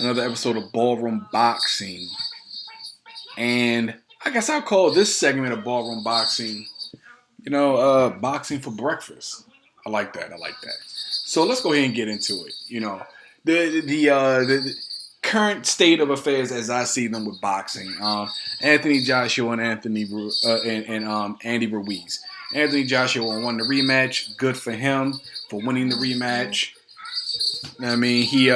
Another episode of Ballroom Boxing. And I guess I'll call this segment of Ballroom Boxing, boxing for breakfast. I like that. So let's go ahead and get into it. The current state of affairs as I see them with boxing. Anthony Joshua and Andy Ruiz. Anthony Joshua won the rematch. Good for him for winning the rematch. I mean, he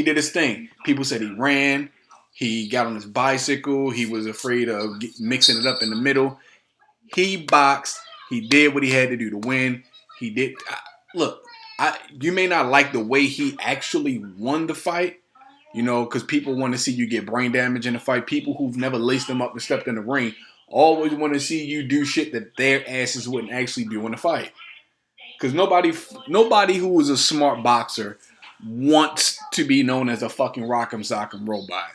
did his thing. People said he ran. He got on his bicycle. He was afraid of mixing it up in the middle. He boxed. He did what he had to do to win. He did. You may not like the way he actually won the fight, because people want to see you get brain damage in the fight. People who've never laced them up and stepped in the ring always want to see you do shit that their asses wouldn't actually do in the fight. Because nobody who is a smart boxer wants to be known as a fucking rock'em sock'em robot.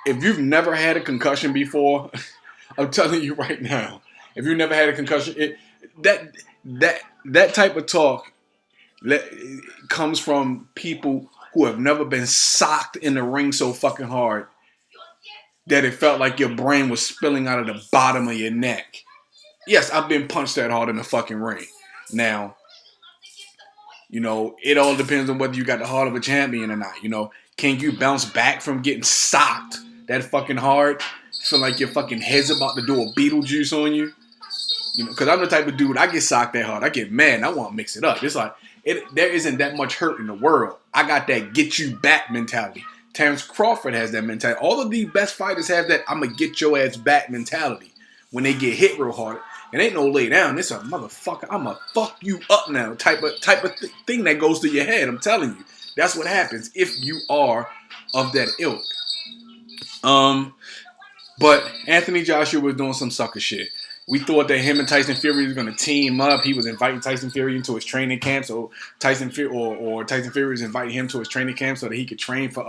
If you've never had a concussion before, I'm telling you right now, if you've never had a concussion, that type of talk comes from people who have never been socked in the ring so fucking hard that it felt like your brain was spilling out of the bottom of your neck. Yes, I've been punched that hard in the fucking ring. Now, it all depends on whether you got the heart of a champion or not. Can you bounce back from getting socked that fucking hard? Feel like your fucking head's about to do a Beetlejuice on you? Because I'm the type of dude, I get socked that hard. I get mad and I want to mix it up. It's like, there isn't that much hurt in the world. I got that get you back mentality. Terrence Crawford has that mentality. All of these best fighters have that I'm going to get your ass back mentality when they get hit real hard. It ain't no lay down. It's a motherfucker. I'm going to fuck you up now type of thing that goes through your head. I'm telling you. That's what happens if you are of that ilk. But Anthony Joshua was doing some sucker shit. We thought that him and Tyson Fury was going to team up. He was inviting Tyson Fury into his training camp, so Tyson Fury was inviting him to his training camp so that he could train for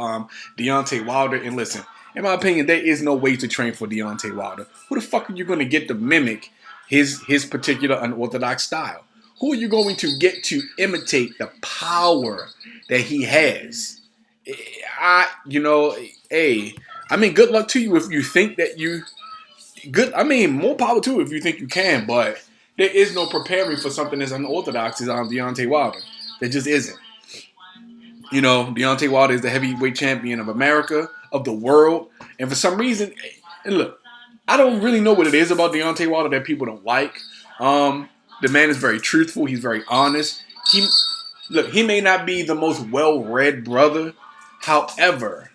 Deontay Wilder. And listen, in my opinion, there is no way to train for Deontay Wilder. Who the fuck are you going to get to mimic his particular unorthodox style? Who are you going to get to imitate the power that he has? Good luck to you if you think that you... more power to you if you think you can, but there is no preparing for something as unorthodox as Deontay Wilder. There just isn't. Deontay Wilder is the heavyweight champion of America, of the world, and for some reason, and look, I don't really know what it is about Deontay Wilder that people don't like. The man is very truthful. He's very honest. He may not be the most well-read brother. However,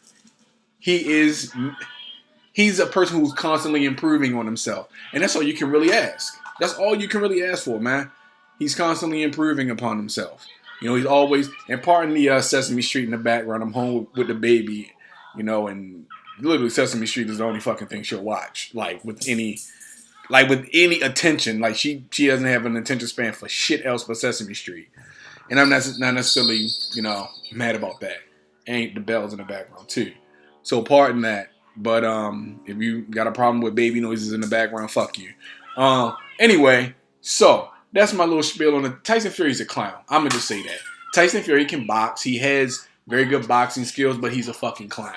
he's a person who's constantly improving on himself. And that's all you can really ask. That's all you can really ask for, man. He's constantly improving upon himself. He's always, and pardon the Sesame Street in the background. I'm home with the baby, and literally Sesame Street is the only fucking thing she'll watch. With any attention. She doesn't have an attention span for shit else but Sesame Street. And I'm not necessarily, mad about that. And the bells in the background too. So pardon that. But if you got a problem with baby noises in the background, fuck you. Anyway, so that's my little spiel on it. Tyson Fury's a clown. I'm going to just say that. Tyson Fury can box. He has very good boxing skills, but he's a fucking clown.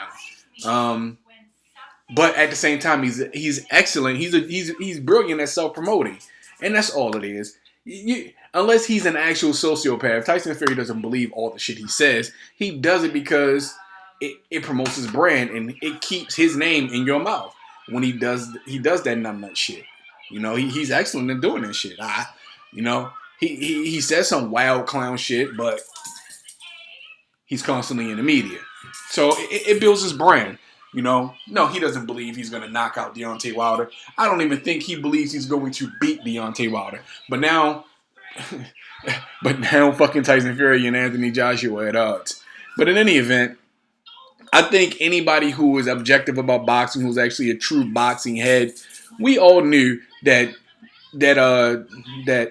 But at the same time, he's excellent. He's brilliant at self-promoting. And that's all it is. Unless he's an actual sociopath, Tyson Fury doesn't believe all the shit he says. He does it because it promotes his brand and it keeps his name in your mouth when he does that nut shit. He's excellent in doing that shit. He says some wild clown shit, but he's constantly in the media. So it builds his brand. No, he doesn't believe he's going to knock out Deontay Wilder. I don't even think he believes he's going to beat Deontay Wilder. But now fucking Tyson Fury and Anthony Joshua are at odds. But in any event, I think anybody who is objective about boxing, who's actually a true boxing head, we all knew that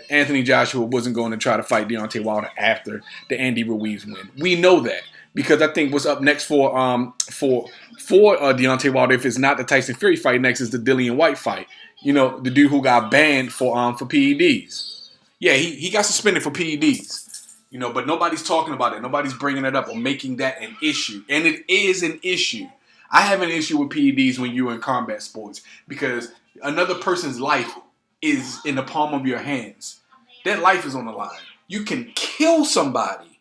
Anthony Joshua wasn't going to try to fight Deontay Wilder after the Andy Ruiz win. We know that because I think what's up next for Deontay Wilder, if it's not the Tyson Fury fight, next is the Dillian White fight. The dude who got banned for PEDs. Yeah, he got suspended for PEDs. But nobody's talking about it. Nobody's bringing it up or making that an issue. And it is an issue. I have an issue with PEDs when you're in combat sports because another person's life is in the palm of your hands. Their life is on the line. You can kill somebody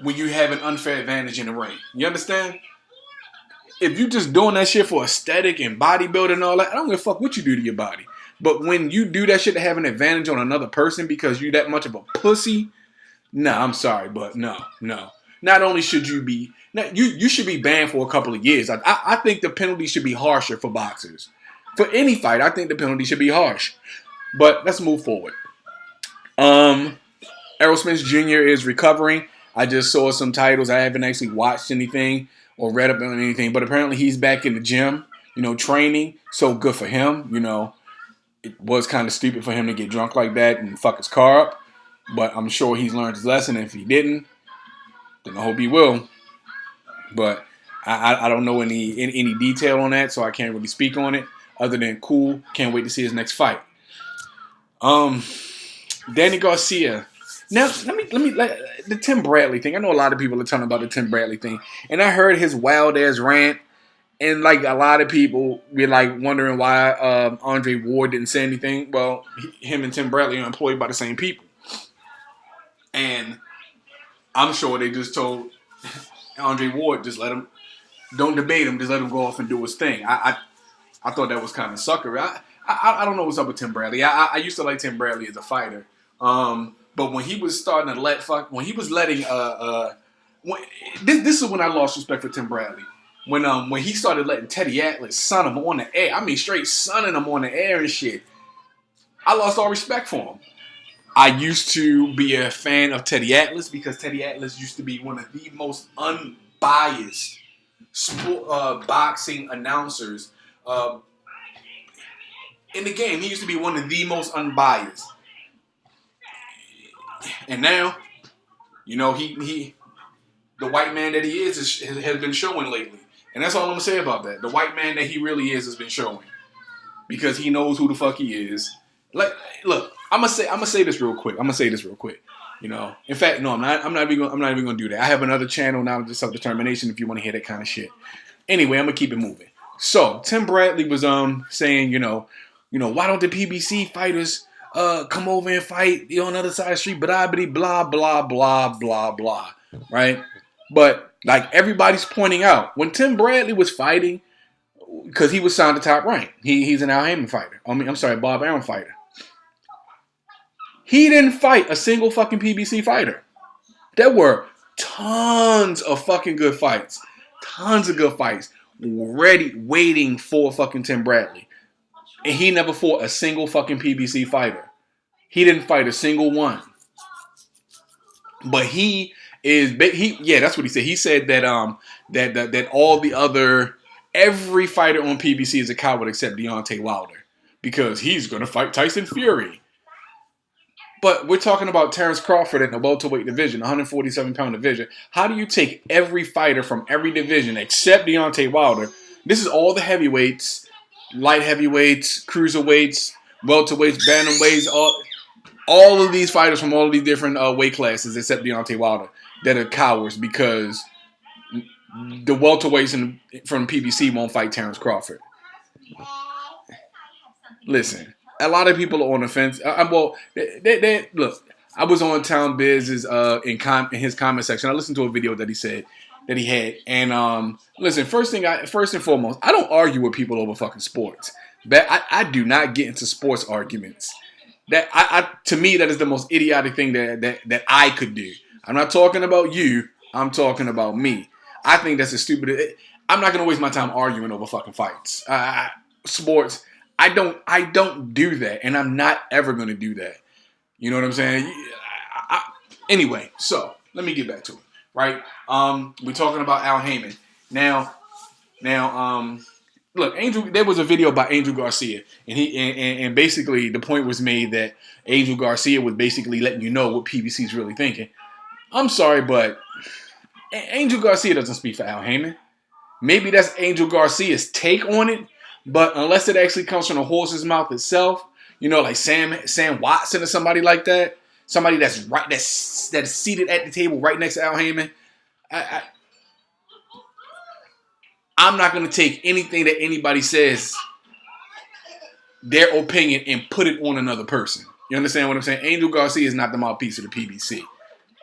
when you have an unfair advantage in the ring. You understand? If you just doing that shit for aesthetic and bodybuilding and all that, I don't give a fuck what you do to your body. But when you do that shit to have an advantage on another person because you that much of a pussy, nah, I'm sorry, but no. Not only should you be, you should be banned for a couple of years. I think the penalty should be harsher for boxers. For any fight, I think the penalty should be harsh. But let's move forward. Errol Spence Jr. is recovering. I just saw some titles. I haven't actually watched anything or read up on anything, but apparently he's back in the gym, training. So good for him. It was kind of stupid for him to get drunk like that and fuck his car up. But I'm sure he's learned his lesson. If he didn't, then I hope he will. But I don't know any detail on that, so I can't really speak on it. Other than cool, can't wait to see his next fight. Danny Garcia. Now let me the Tim Bradley thing. I know a lot of people are talking about the Tim Bradley thing, and I heard his wild ass rant, and like a lot of people be like wondering why Andre Ward didn't say anything. Well, him and Tim Bradley are employed by the same people. And I'm sure they just told Andre Ward, just let him, don't debate him, just let him go off and do his thing. I thought that was kind of sucker. I don't know what's up with Tim Bradley. I used to like Tim Bradley as a fighter. But when he was starting to this is when I lost respect for Tim Bradley. When he started letting Teddy Atlas son him on the air, I mean straight sonning him on the air and shit, I lost all respect for him. I used to be a fan of Teddy Atlas because Teddy Atlas used to be one of the most unbiased boxing announcers in the game. He used to be one of the most unbiased. And now, he the white man that he is has been showing lately. And that's all I'm going to say about that. The white man that he really is has been showing. Because he knows who the fuck he is. Like, look, I'm gonna say this real quick. In fact, no, I'm not even gonna do that. I have another channel now, just self-determination, if you want to hear that kind of shit. Anyway, I'm gonna keep it moving. So Tim Bradley was saying, why don't the PBC fighters come over and fight on the other side of the street, blah blah blah blah blah blah, right? But like everybody's pointing out, when Tim Bradley was fighting, because he was signed to Top Rank, he's an Al Heyman fighter. Bob Arum fighter. He didn't fight a single fucking PBC fighter. There were tons of fucking good fights. Tons of good fights. Ready, waiting for fucking Tim Bradley. And he never fought a single fucking PBC fighter. He didn't fight a single one. But that's what he said. He said that that all the other, every fighter on PBC is a coward except Deontay Wilder. Because he's going to fight Tyson Fury. But we're talking about Terrence Crawford in the welterweight division, 147-pound division. How do you take every fighter from every division except Deontay Wilder? This is all the heavyweights, light heavyweights, cruiserweights, welterweights, bantamweights, all of these fighters from all of these different weight classes except Deontay Wilder that are cowards because the welterweights from PBC won't fight Terrence Crawford. Listen. A lot of people are on the fence. Look, I was on Town Biz's in his comment section. I listened to a video that he said that he had, and listen. First and foremost, I don't argue with people over fucking sports. But I do not get into sports arguments. To me, that is the most idiotic thing that I could do. I'm not talking about you. I'm talking about me. I think that's a stupid. I'm not gonna waste my time arguing over fucking fights. Sports. I don't do that, and I'm not ever going to do that. You know what I'm saying? Anyway, so let me get back to it. Right? We're talking about Al Heyman now. Look, Angel. There was a video by Angel Garcia, and and basically the point was made that Angel Garcia was basically letting you know what PBC is really thinking. I'm sorry, but Angel Garcia doesn't speak for Al Heyman. Maybe that's Angel Garcia's take on it. But unless it actually comes from the horse's mouth itself, like Sam Watson or somebody like that, somebody that's right that's seated at the table right next to Al Heyman, I'm not going to take anything that anybody says, their opinion, and put it on another person. You understand what I'm saying? Angel Garcia is not the mouthpiece of the PBC.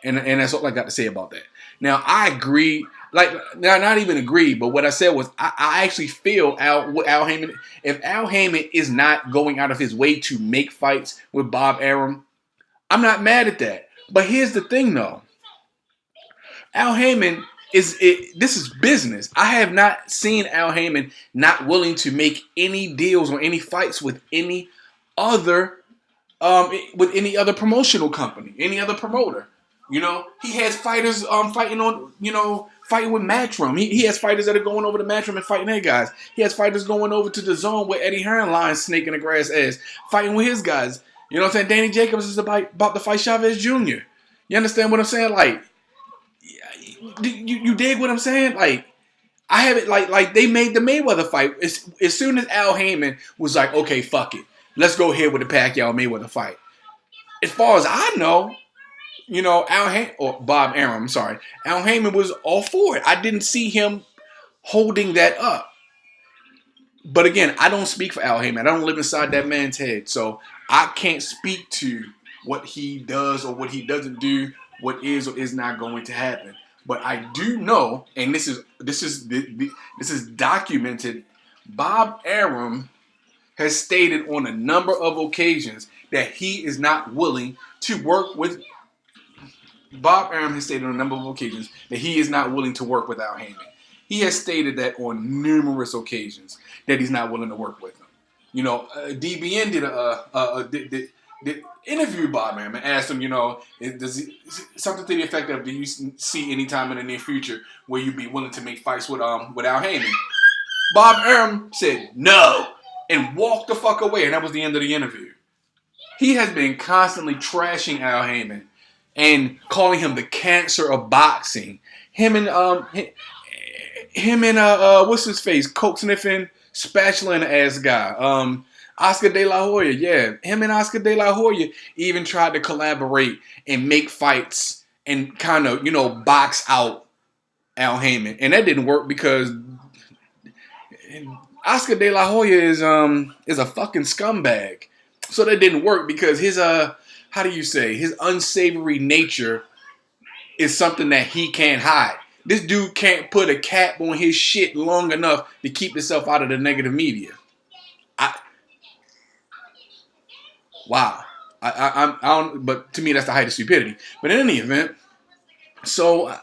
And that's all I got to say about that. Now, I agree. Like, not even agree, but what I said was I actually feel Al Heyman, if Al Heyman is not going out of his way to make fights with Bob Arum, I'm not mad at that. But here's the thing, though. Al Heyman this is business. I have not seen Al Heyman not willing to make any deals or any fights with any other promotional company, any other promoter. You know, he has fighters fighting with Matchroom. He has fighters that are going over to Matchroom and fighting their guys. He has fighters going over to the Zone where Eddie Hearn lying snake in the grass ass, fighting with his guys. You know what I'm saying? Danny Jacobs is about to fight Chavez Jr. You understand what I'm saying? Like, you dig what I'm saying? Like, I have it like they made the Mayweather fight. As soon as Al Heyman was like, okay, fuck it. Let's go ahead with the Pacquiao Mayweather fight. As far as I know, you know, Bob Arum, I'm sorry. Al Heyman was all for it. I didn't see him holding that up. But again, I don't speak for Al Heyman. I don't live inside that man's head. So I can't speak to what he does or what he doesn't do, what is or is not going to happen. But I do know, and this is documented, Bob Arum has stated on a number of occasions that he is not willing to work with. Bob Arum has stated on a number of occasions that he is not willing to work with Al Heyman. He has stated that on numerous occasions that he's not willing to work with him. You know, DBN did interview Bob Arum and asked him, you know, something to the effect of, do you see any time in the near future where you'd be willing to make fights with Al Heyman? Bob Arum said no and walked the fuck away, and that was the end of the interview. He has been constantly trashing Al Heyman and calling him the cancer of boxing. Him and what's his face, coke sniffing, spatula in the ass guy. Oscar De La Hoya, yeah. Him and Oscar De La Hoya even tried to collaborate and make fights and kind of, you know, box out Al Heyman. And that didn't work because Oscar De La Hoya is a fucking scumbag. So that didn't work because his his unsavory nature is something that he can't hide. This dude can't put a cap on his shit long enough to keep himself out of the negative media. Wow. I don't, but to me that's the height of stupidity. But in any event, so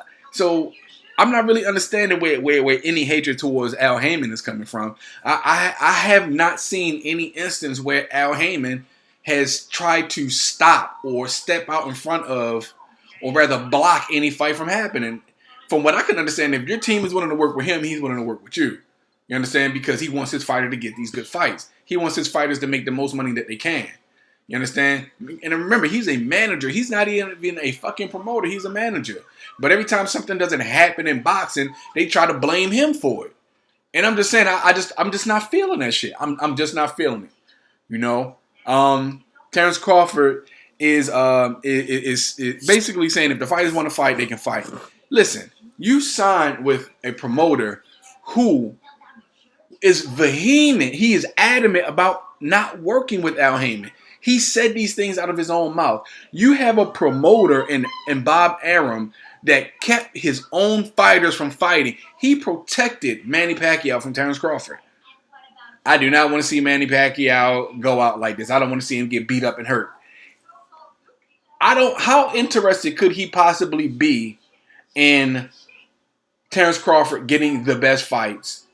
I'm not really understanding where any hatred towards Al Heyman is coming from. I have not seen any instance where Al Heyman has tried to stop or step out in front of, or rather block any fight from happening. From what I can understand, if your team is willing to work with him, he's willing to work with you. You understand? Because he wants his fighter to get these good fights. He wants his fighters to make the most money that they can. You understand? And remember, he's a manager. He's not even a fucking promoter. He's a manager. But every time something doesn't happen in boxing, they try to blame him for it. And I'm just saying, I'm just not feeling that shit. I'm just not feeling it. You know? Terrence Crawford is basically saying if the fighters want to fight, they can fight. Listen, you signed with a promoter who is vehement. He is adamant about not working with Al Heyman. He said these things out of his own mouth. You have a promoter in Bob Arum that kept his own fighters from fighting. He protected Manny Pacquiao from Terrence Crawford. I do not want to see Manny Pacquiao go out like this. I don't want to see him get beat up and hurt. How interested could he possibly be in Terrence Crawford getting the best fights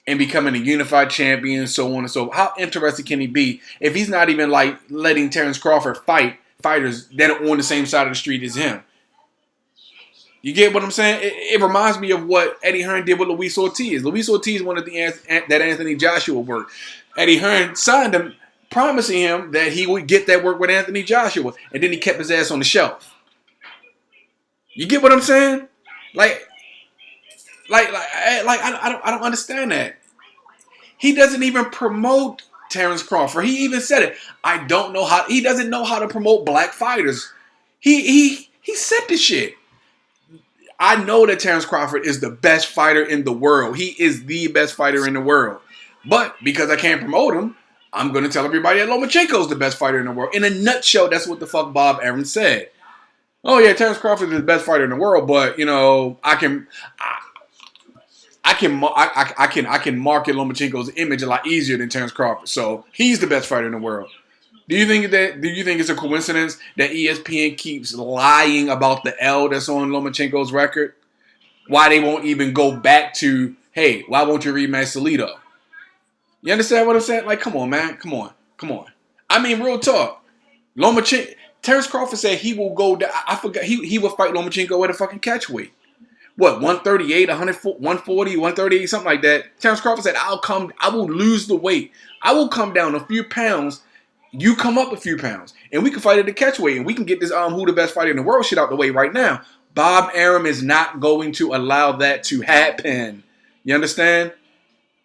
and becoming a unified champion, so on and so forth? How interested can he be if he's not even like letting Terrence Crawford fight fighters that are on the same side of the street as him? You get what I'm saying? It reminds me of what Eddie Hearn did with Luis Ortiz. Luis Ortiz wanted that Anthony Joshua work. Eddie Hearn signed him, promising him that he would get that work with Anthony Joshua, and then he kept his ass on the shelf. You get what I'm saying? I don't understand that. He doesn't even promote Terrence Crawford. He even said it. He doesn't know how to promote black fighters. He said this shit. I know that Terrence Crawford is the best fighter in the world. He is the best fighter in the world. But because I can't promote him, I'm going to tell everybody that Lomachenko is the best fighter in the world. In a nutshell, that's what the fuck Bob Arum said. Oh yeah, Terrence Crawford is the best fighter in the world, but you know, I can market Lomachenko's image a lot easier than Terrence Crawford. So he's the best fighter in the world. Do you think it's a coincidence that ESPN keeps lying about the L that's on Lomachenko's record? Why they won't even go back to, hey, why won't you rematch Salido? You understand what I'm saying? Like, come on, man. Come on. I mean, real talk. Terrence Crawford said he will go down. I forgot. He will fight Lomachenko at a fucking catch weight. What, 138, 140, 138, something like that. Terrence Crawford said, I will lose the weight. I will come down a few pounds. You come up a few pounds. And we can fight at the catch weight. And we can get this who the best fighter in the world shit out the way right now. Bob Arum is not going to allow that to happen. You understand?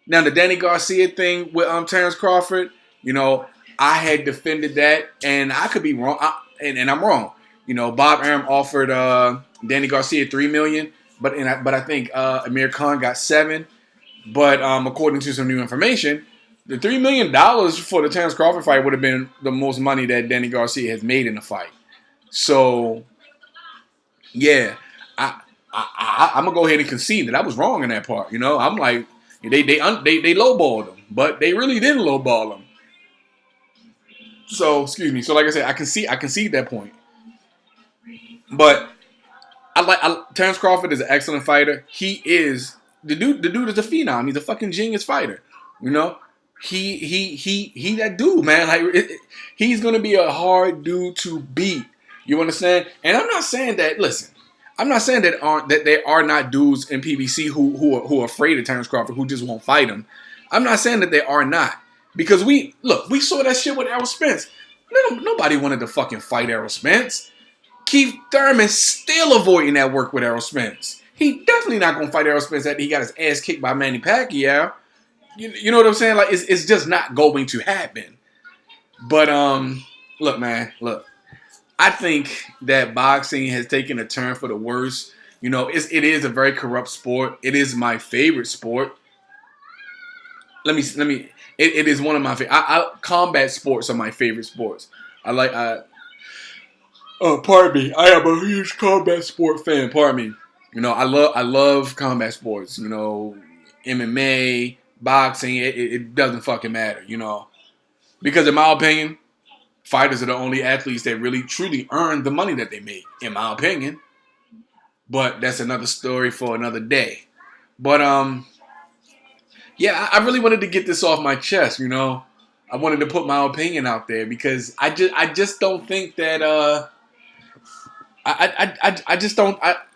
Now, the Danny Garcia thing with Terrence Crawford, you know, I had defended that, and I could be wrong, and I'm wrong. You know, Bob Arum offered Danny Garcia $3 million, but I think Amir Khan got $7 million. But according to some new information, the $3 million for the Terrence Crawford fight would have been the most money that Danny Garcia has made in a fight. So, yeah, I'm gonna go ahead and concede that I was wrong in that part. You know, I'm like. They lowballed him, but they really didn't lowball him. So, excuse me. So, like I said, I can see that point. But Terrence Crawford is an excellent fighter. He is the dude is a phenom. He's a fucking genius fighter. You know, he that dude, man. Like he's gonna be a hard dude to beat. You understand? And I'm not saying that. Listen. I'm not saying that there are not dudes in PBC who are afraid of Terrence Crawford who just won't fight him. I'm not saying that they are not. Because we saw that shit with Errol Spence. Nobody wanted to fucking fight Errol Spence. Keith Thurman's still avoiding that work with Errol Spence. He definitely not going to fight Errol Spence after he got his ass kicked by Manny Pacquiao. You know what I'm saying? Like, it's just not going to happen. But, look, man, look. I think that boxing has taken a turn for the worse. You know, it is a very corrupt sport. It is my favorite sport. It is one of my favorite. Combat sports are my favorite sports. Pardon me. I am a huge combat sport fan. Pardon me. You know, I love combat sports. You know, MMA, boxing. It doesn't fucking matter. You know, because in my opinion, fighters are the only athletes that really, truly earn the money that they make, in my opinion. But that's another story for another day. But, yeah, I really wanted to get this off my chest, you know. I wanted to put my opinion out there because I just don't think that,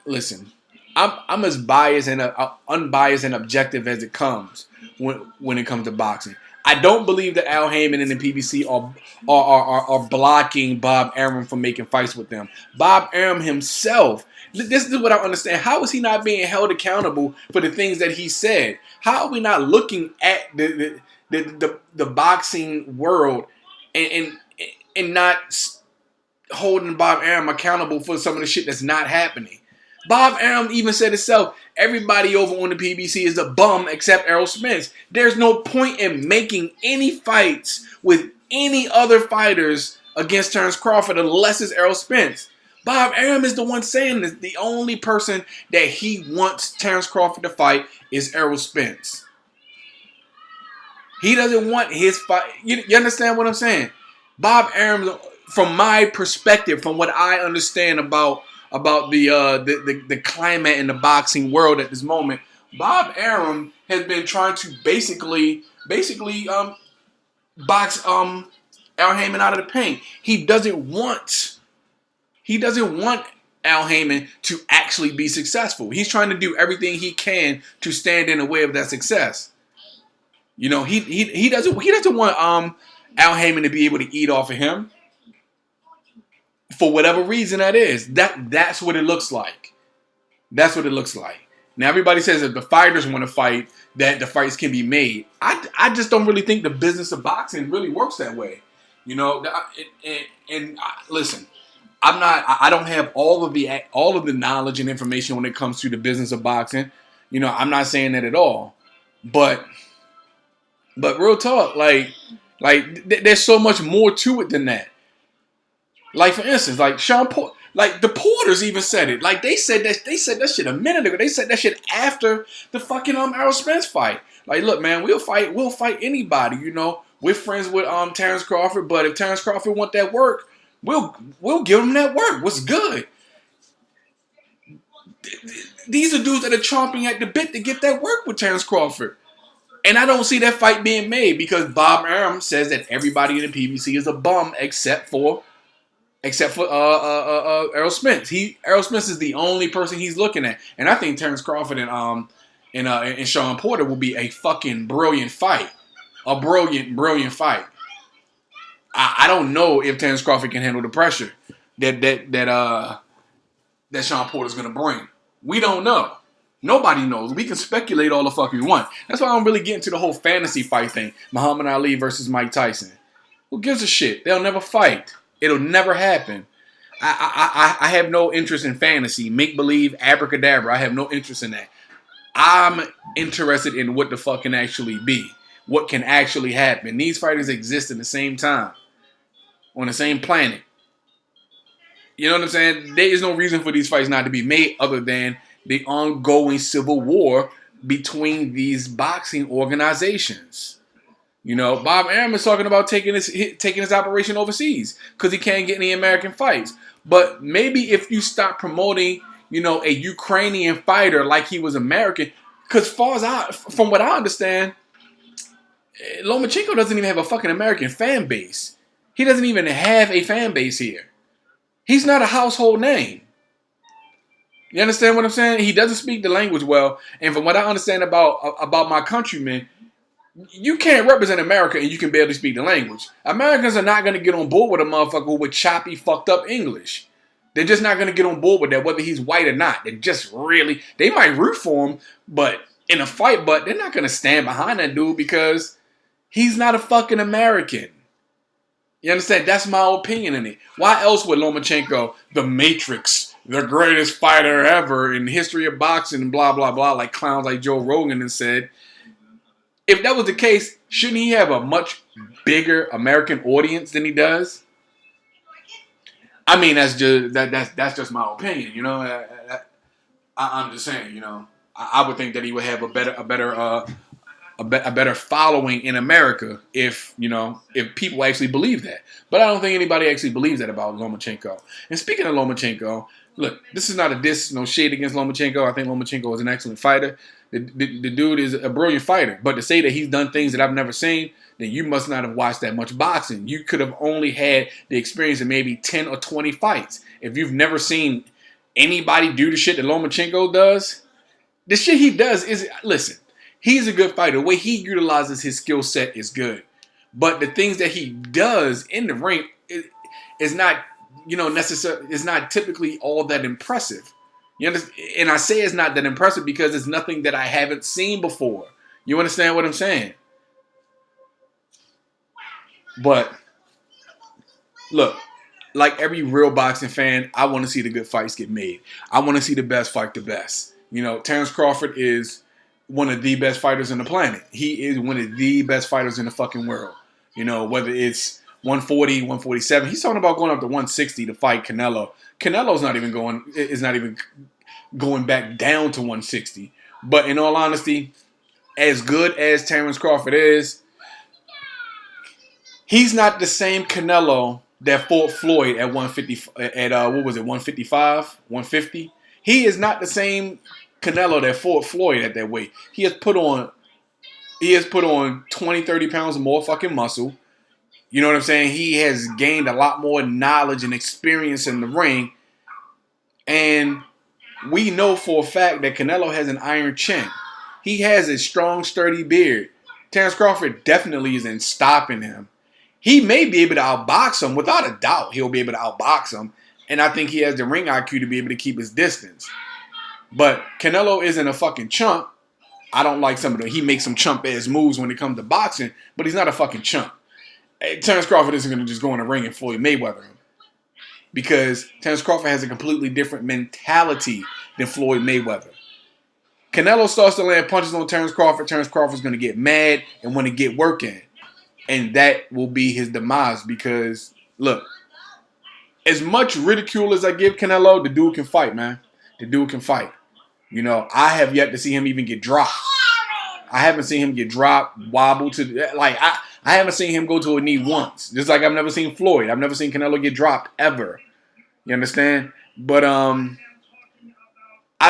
listen, I'm as biased and unbiased and objective as it comes when it comes to boxing. I don't believe that Al Heyman and the PBC are blocking Bob Arum from making fights with them. Bob Arum himself, this is what I understand. How is he not being held accountable for the things that he said? How are we not looking at the boxing world and not holding Bob Arum accountable for some of the shit that's not happening? Bob Arum even said himself, everybody over on the PBC is a bum except Errol Spence. There's no point in making any fights with any other fighters against Terrence Crawford unless it's Errol Spence. Bob Arum is the one saying this. The only person that he wants Terrence Crawford to fight is Errol Spence. He doesn't want his fight. You understand what I'm saying? Bob Arum, from my perspective, from what I understand about the climate in the boxing world at this moment, Bob Arum has been trying to basically box Al Heyman out of the paint. He doesn't want Al Heyman to actually be successful. He's trying to do everything he can to stand in the way of that success. You know, he doesn't want Al Heyman to be able to eat off of him. For whatever reason that is. That's what it looks like. That's what it looks like. Now everybody says that the fighters want to fight, that the fights can be made. I just don't really think the business of boxing really works that way. You know, listen, I don't have all of the knowledge and information when it comes to the business of boxing. You know, I'm not saying that at all. But real talk, there's so much more to it than that. Like for instance, like like the Porters even said it. Like they said that shit a minute ago. They said that shit after the fucking Errol Spence fight. Like, look, man, we'll fight anybody. You know, we're friends with Terrence Crawford, but if Terrence Crawford want that work, we'll give him that work. What's good? These are dudes that are chomping at the bit to get that work with Terrence Crawford. And I don't see that fight being made because Bob Arum says that everybody in the PBC is a bum except for Errol Spence. Errol Spence is the only person he's looking at, and I think Terrence Crawford and Sean Porter will be a fucking brilliant fight, a brilliant fight. I don't know if Terrence Crawford can handle the pressure that Sean Porter's gonna bring. We don't know. Nobody knows. We can speculate all the fuck we want. That's why I don't really get into the whole fantasy fight thing. Muhammad Ali versus Mike Tyson. Who gives a shit? They'll never fight. It'll never happen. I have no interest in fantasy, make believe, abracadabra. I have no interest in that. I'm interested in what the fuck can actually be, what can actually happen. These fighters exist in the same time, on the same planet. You know what I'm saying? There is no reason for these fights not to be made other than the ongoing civil war between these boxing organizations. You know, Bob Arum is talking about taking his operation overseas because he can't get any American fights. But maybe if you stop promoting, you know, a Ukrainian fighter like he was American, because from what I understand, Lomachenko doesn't even have a fucking American fan base. He doesn't even have a fan base here. He's not a household name. You understand what I'm saying? He doesn't speak the language well. And from what I understand about my countrymen, you can't represent America and you can barely speak the language. Americans are not going to get on board with a motherfucker with choppy, fucked up English. They're just not going to get on board with that, whether he's white or not. They might root for him, but in a fight, but they're not going to stand behind that dude because he's not a fucking American. You understand? That's my opinion in it. Why else would Lomachenko, the Matrix, the greatest fighter ever in the history of boxing, and blah, blah, blah, like clowns like Joe Rogan and said, if that was the case, shouldn't he have a much bigger American audience than he does? I mean, that's just my opinion, you know. I'm just saying, you know. I would think that he would have a better following in America if people actually believe that. But I don't think anybody actually believes that about Lomachenko. And speaking of Lomachenko, look, this is not a diss, no shade against Lomachenko. I think Lomachenko is an excellent fighter. The dude is a brilliant fighter. But to say that he's done things that I've never seen, then you must not have watched that much boxing. You could have only had the experience of maybe 10 or 20 fights. If you've never seen anybody do the shit that Lomachenko does, the shit he does is, listen, he's a good fighter. The way he utilizes his skill set is good. But the things that he does in the ring is not, necessarily, is not typically all that impressive. You understand? And I say it's not that impressive because it's nothing that I haven't seen before. You understand what I'm saying? But look, like every real boxing fan, I want to see the good fights get made. I want to see the best fight the best. You know, Terrence Crawford is one of the best fighters on the planet. He is one of the best fighters in the fucking world. You know, whether it's 140, 147. He's talking about going up to 160 to fight Canelo. Canelo's not even going back down to 160. But in all honesty, as good as Terrence Crawford is, he's not the same Canelo that fought Floyd at 150 what was it, 155, 150. He is not the same Canelo that fought Floyd at that weight. He has put on 20, 30 pounds more fucking muscle. You know what I'm saying? He has gained a lot more knowledge and experience in the ring. And we know for a fact that Canelo has an iron chin. He has a strong, sturdy beard. Terrence Crawford definitely isn't stopping him. He may be able to outbox him. Without a doubt, he'll be able to outbox him. And I think he has the ring IQ to be able to keep his distance. But Canelo isn't a fucking chump. I don't like he makes some chump-ass moves when it comes to boxing, but he's not a fucking chump. Terrence Crawford isn't going to just go in the ring and Floyd Mayweather him. because Terrence Crawford has a completely different mentality than Floyd Mayweather. Canelo starts to land punches on Terrence Crawford's going to get mad and want to get work in. And that will be his demise because, look, as much ridicule as I give Canelo, the dude can fight, man. The dude can fight. You know, I have yet to see him even get dropped. I haven't seen him get dropped, wobble to, like, I haven't seen him go to a knee once. Just like I've never seen Floyd. I've never seen Canelo get dropped ever. You understand? But I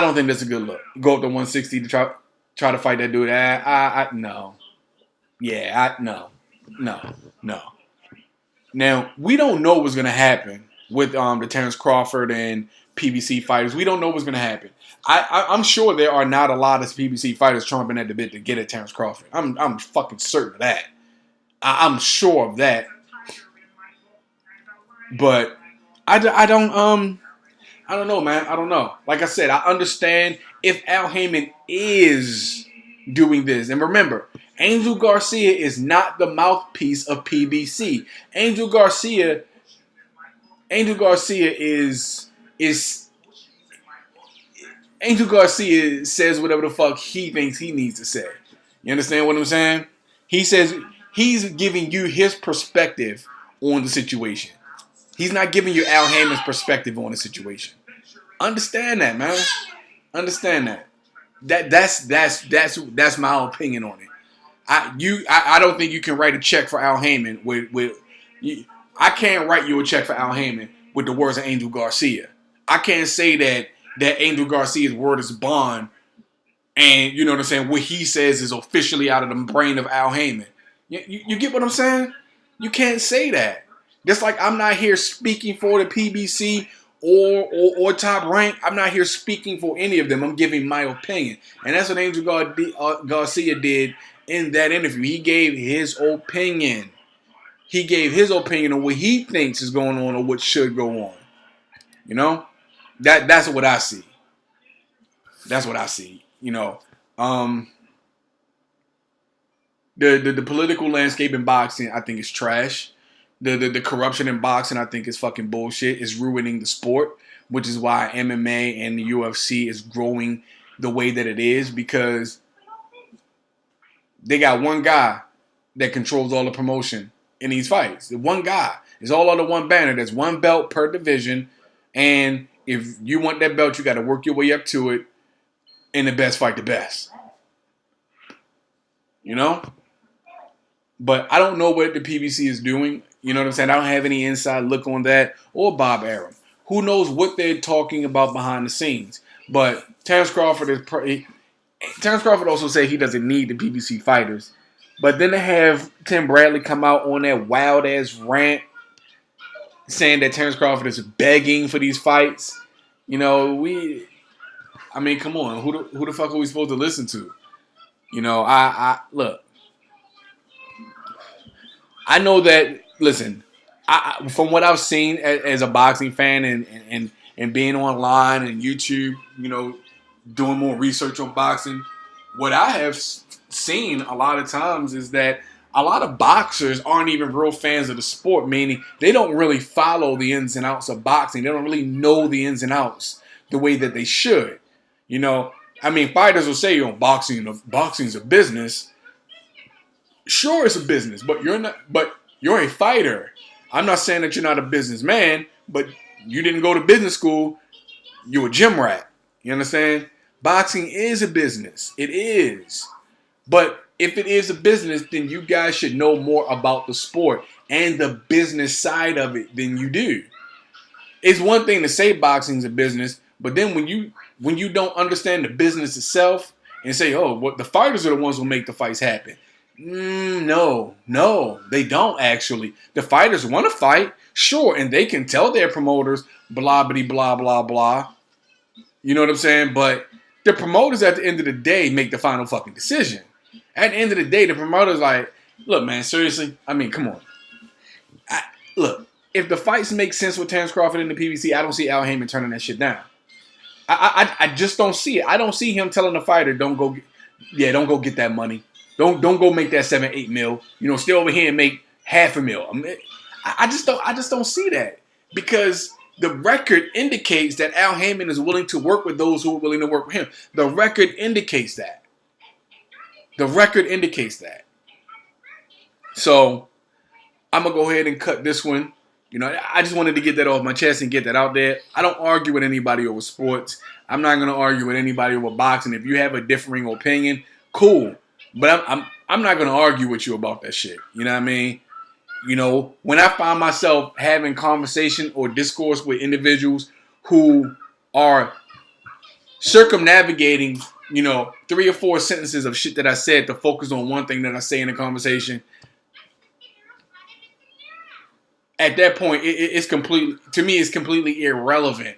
don't think that's a good look. Go up to 160 to try to fight that dude. No. Yeah, no. Now, we don't know what's going to happen with the Terrence Crawford and PBC fighters. We don't know what's going to happen. I'm sure there are not a lot of PBC fighters chomping at the bit to get at Terrence Crawford. I'm fucking certain of that. I'm sure of that. But I don't know, man. I don't know. Like I said, I understand if Al Heyman is doing this. And remember, Angel Garcia is not the mouthpiece of PBC. Angel Garcia Angel Garcia says whatever the fuck he thinks he needs to say. You understand what I'm saying? He says he's giving you his perspective on the situation. He's not giving you Al Heyman's perspective on the situation. Understand that, man. Understand that. That's my opinion on it. I don't think you can write a check for Al Heyman I can't write you a check for Al Heyman with the words of Angel Garcia. I can't say that Angel Garcia's word is bond and, you know what I'm saying, what he says is officially out of the brain of Al Heyman. You get what I'm saying? You can't say that. Just like I'm not here speaking for the PBC or Top Rank. I'm not here speaking for any of them. I'm giving my opinion. And that's what Angel Garcia did in that interview. He gave his opinion. He gave his opinion on what he thinks is going on or what should go on. You know? That's what I see. That's what I see. You know. The political landscape in boxing, I think, is trash. The corruption in boxing, I think, is fucking bullshit. It's ruining the sport, which is why MMA and the UFC is growing the way that it is, because they got one guy that controls all the promotion in these fights. The one guy. It's all under one banner. There's one belt per division, and if you want that belt, you got to work your way up to it, and the best fight the best. You know? But I don't know what the PBC is doing. You know what I'm saying? I don't have any inside look on that, or Bob Arum. Who knows what they're talking about behind the scenes? But Terrence Crawford also said he doesn't need the PBC fighters. But then to have Tim Bradley come out on that wild ass rant saying that Terrence Crawford is begging for these fights, you know, come on, who the fuck are we supposed to listen to? You know, look. I know that. Listen, from what I've seen as a boxing fan and being online and YouTube, you know, doing more research on boxing, what I have seen a lot of times is that a lot of boxers aren't even real fans of the sport, meaning they don't really follow the ins and outs of boxing. They don't really know the ins and outs the way that they should. You know, I mean, fighters will say, boxing's a business. Sure, it's a business, but you're a fighter. I'm not saying that you're not a businessman, but you didn't go to business school. You're a gym rat. You understand? Boxing is a business. It is. But if it is a business, then you guys should know more about the sport and the business side of it than you do. It's one thing to say boxing is a business, but then when you don't understand the business itself and say, the fighters are the ones who make the fights happen. No, they don't actually. The fighters want to fight, sure, and they can tell their promoters, blah, blah, blah, blah, blah. You know what I'm saying? But the promoters at the end of the day make the final fucking decision. At the end of the day, the promoter's like, look, man, seriously? I mean, come on. Look, if the fights make sense with Terrence Crawford in the PBC, I don't see Al Heyman turning that shit down. I just don't see it. I don't see him telling the fighter, don't go get that money. Don't go make that 7-8 mil. You know, stay over here and make $500,000. I just don't see that, because The record indicates that Al Heyman is willing to work with those who are willing to work with him. The record indicates that. The record indicates that. So I'm going to go ahead and cut this one. You know, I just wanted to get that off my chest and get that out there. I don't argue with anybody over sports. I'm not going to argue with anybody over boxing. If you have a differing opinion, cool. But I'm not going to argue with you about that shit. You know what I mean? You know, when I find myself having conversation or discourse with individuals who are circumnavigating, you know, 3 or 4 sentences of shit that I said to focus on one thing that I say in a conversation, at that point, it's completely irrelevant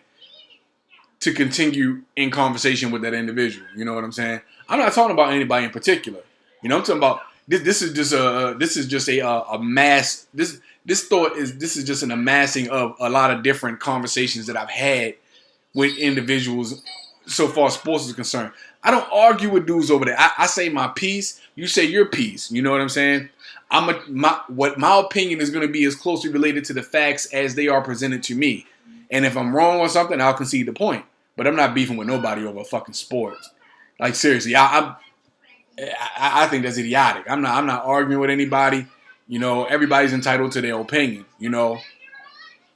to continue in conversation with that individual. You know what I'm saying? I'm not talking about anybody in particular. You know, I'm talking about this is just a mass. This is just an amassing of a lot of different conversations that I've had with individuals so far as sports is concerned. I don't argue with dudes over there. I say my piece, you say your piece. You know what I'm saying? My opinion is going to be as closely related to the facts as they are presented to me. And if I'm wrong on something, I'll concede the point. But I'm not beefing with nobody over fucking sports. Like seriously, I think that's idiotic. I'm not arguing with anybody. You know, everybody's entitled to their opinion. You know,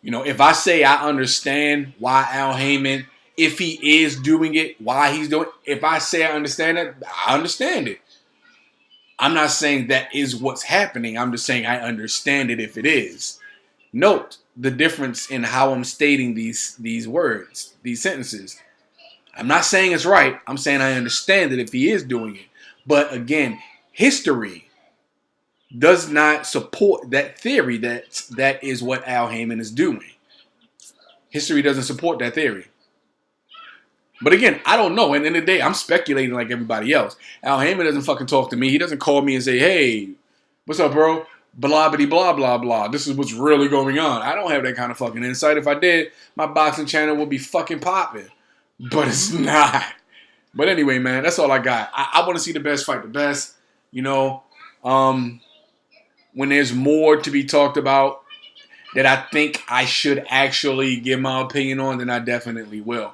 if I say I understand why Al Heyman, if he is doing it, why he's doing it, if I say I understand it, I understand it. I'm not saying that is what's happening. I'm just saying I understand it if it is. Note the difference in how I'm stating these words, these sentences. I'm not saying it's right. I'm saying I understand it if he is doing it. But again, history does not support that theory that is what Al Heyman is doing. History doesn't support that theory. But again, I don't know. At the end of the day, I'm speculating like everybody else. Al Heyman doesn't fucking talk to me. He doesn't call me and say, hey, what's up, bro? Blah, blah, blah, blah, blah. This is what's really going on. I don't have that kind of fucking insight. If I did, my boxing channel would be fucking popping. But it's not. But anyway, man, that's all I got. I want to see the best fight the best. You know, when there's more to be talked about that I think I should actually give my opinion on, then I definitely will.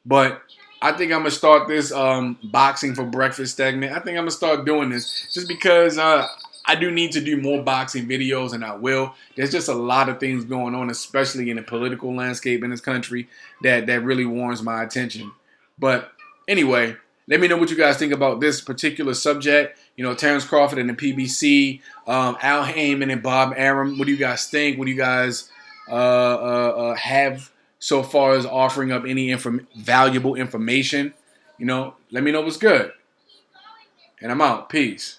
But I think I'm going to start this boxing for breakfast segment. I think I'm going to start doing this just because I do need to do more boxing videos, and I will. There's just a lot of things going on, especially in the political landscape in this country, that really warrants my attention. But anyway, let me know what you guys think about this particular subject. You know, Terrence Crawford and the PBC, Al Heyman and Bob Arum. What do you guys think? What do you guys have so far as offering up any valuable information? You know, let me know what's good. And I'm out. Peace.